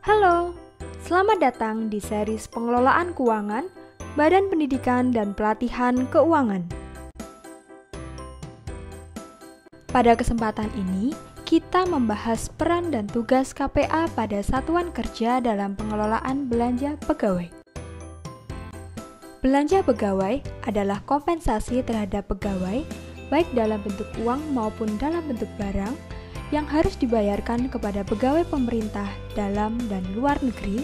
Halo, selamat datang di series Pengelolaan Keuangan, Badan Pendidikan dan Pelatihan Keuangan. Pada kesempatan ini, kita membahas peran dan tugas KPA pada satuan kerja dalam pengelolaan belanja pegawai. Belanja pegawai adalah kompensasi terhadap pegawai, baik dalam bentuk uang maupun dalam bentuk barang, yang harus dibayarkan kepada pegawai pemerintah dalam dan luar negeri,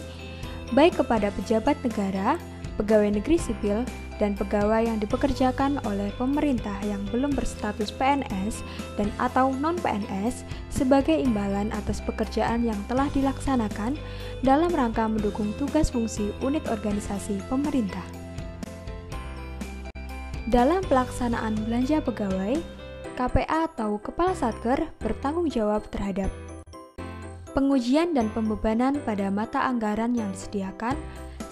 baik kepada pejabat negara, pegawai negeri sipil, dan pegawai yang dipekerjakan oleh pemerintah yang belum berstatus PNS dan atau non-PNS sebagai imbalan atas pekerjaan yang telah dilaksanakan dalam rangka mendukung tugas fungsi unit organisasi pemerintah. Dalam pelaksanaan belanja pegawai, KPA atau Kepala Satker bertanggung jawab terhadap pengujian dan pembebanan pada mata anggaran yang disediakan,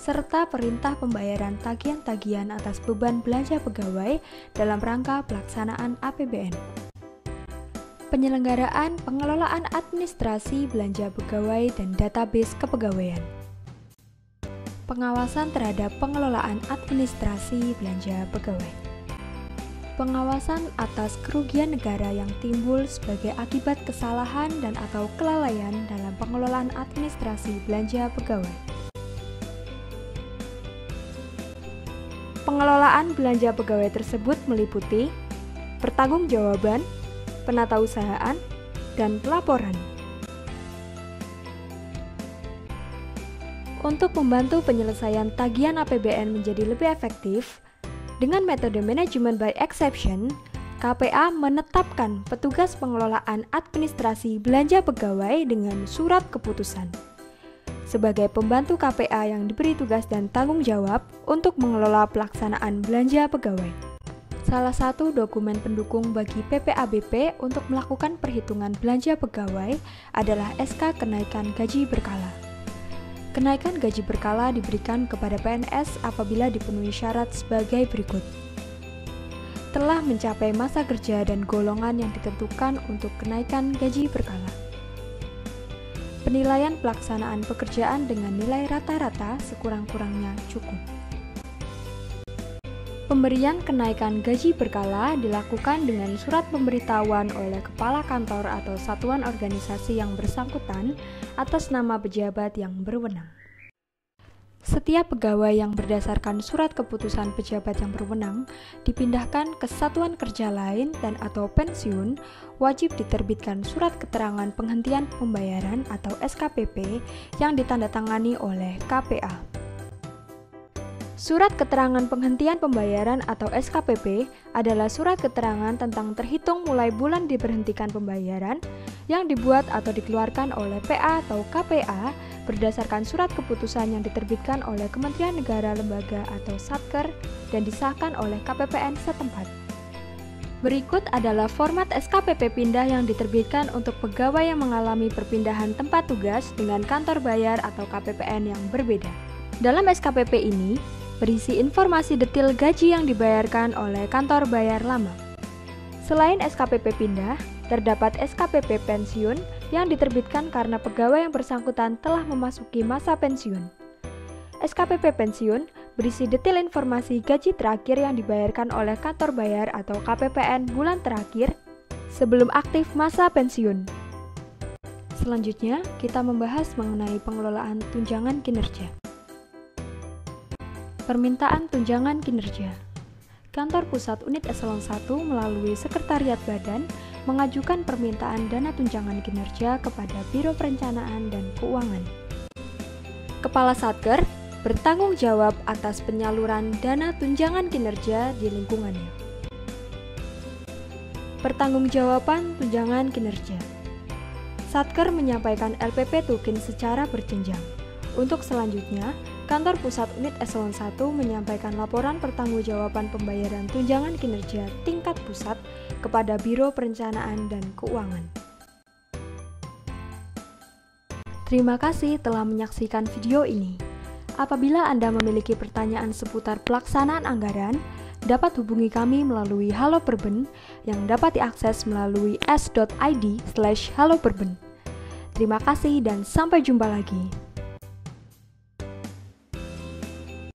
serta perintah pembayaran tagihan-tagihan atas beban belanja pegawai dalam rangka pelaksanaan APBN. Penyelenggaraan pengelolaan administrasi belanja pegawai dan database kepegawaian. Pengawasan terhadap pengelolaan administrasi belanja pegawai. Pengawasan atas kerugian negara yang timbul sebagai akibat kesalahan dan atau kelalaian dalam pengelolaan administrasi belanja pegawai. Pengelolaan belanja pegawai tersebut meliputi pertanggungjawaban, penatausahaan, dan pelaporan. Untuk membantu penyelesaian tagihan APBN menjadi lebih efektif, dengan metode manajemen by exception, KPA menetapkan petugas pengelolaan administrasi belanja pegawai dengan surat keputusan sebagai pembantu KPA yang diberi tugas dan tanggung jawab untuk mengelola pelaksanaan belanja pegawai. Salah satu dokumen pendukung bagi PPABP untuk melakukan perhitungan belanja pegawai adalah SK Kenaikan Gaji Berkala. Kenaikan gaji berkala diberikan kepada PNS apabila dipenuhi syarat sebagai berikut. Telah mencapai masa kerja dan golongan yang ditentukan untuk kenaikan gaji berkala. Penilaian pelaksanaan pekerjaan dengan nilai rata-rata sekurang-kurangnya cukup. Pemberian kenaikan gaji berkala dilakukan dengan surat pemberitahuan oleh kepala kantor atau satuan organisasi yang bersangkutan atas nama pejabat yang berwenang. Setiap pegawai yang berdasarkan surat keputusan pejabat yang berwenang dipindahkan ke satuan kerja lain dan atau pensiun, wajib diterbitkan surat keterangan penghentian pembayaran atau SKPP yang ditandatangani oleh KPA. Surat keterangan penghentian pembayaran atau SKPP adalah surat keterangan tentang terhitung mulai bulan diberhentikan pembayaran yang dibuat atau dikeluarkan oleh PA atau KPA berdasarkan surat keputusan yang diterbitkan oleh Kementerian Negara Lembaga atau Satker dan disahkan oleh KPPN setempat. Berikut adalah format SKPP pindah yang diterbitkan untuk pegawai yang mengalami perpindahan tempat tugas dengan kantor bayar atau KPPN yang berbeda. Dalam SKPP ini, berisi informasi detail gaji yang dibayarkan oleh kantor bayar lama. Selain SKPP pindah, terdapat SKPP pensiun yang diterbitkan karena pegawai yang bersangkutan telah memasuki masa pensiun. SKPP pensiun berisi detail informasi gaji terakhir yang dibayarkan oleh kantor bayar atau KPPN bulan terakhir sebelum aktif masa pensiun. Selanjutnya, kita membahas mengenai pengelolaan tunjangan kinerja. Permintaan tunjangan kinerja. Kantor Pusat Unit Eselon 1 melalui Sekretariat Badan mengajukan permintaan dana tunjangan kinerja kepada Biro Perencanaan dan Keuangan. Kepala Satker bertanggung jawab atas penyaluran dana tunjangan kinerja di lingkungannya. Pertanggungjawaban tunjangan kinerja. Satker menyampaikan LPP Tukin secara berjenjang. Untuk selanjutnya, Kantor Pusat Unit Eselon 1 menyampaikan laporan pertanggungjawaban pembayaran tunjangan kinerja tingkat pusat kepada Biro Perencanaan dan Keuangan. Terima kasih telah menyaksikan video ini. Apabila Anda memiliki pertanyaan seputar pelaksanaan anggaran, dapat hubungi kami melalui Halo Perben yang dapat diakses melalui s.id/haloperben. Terima kasih dan sampai jumpa lagi.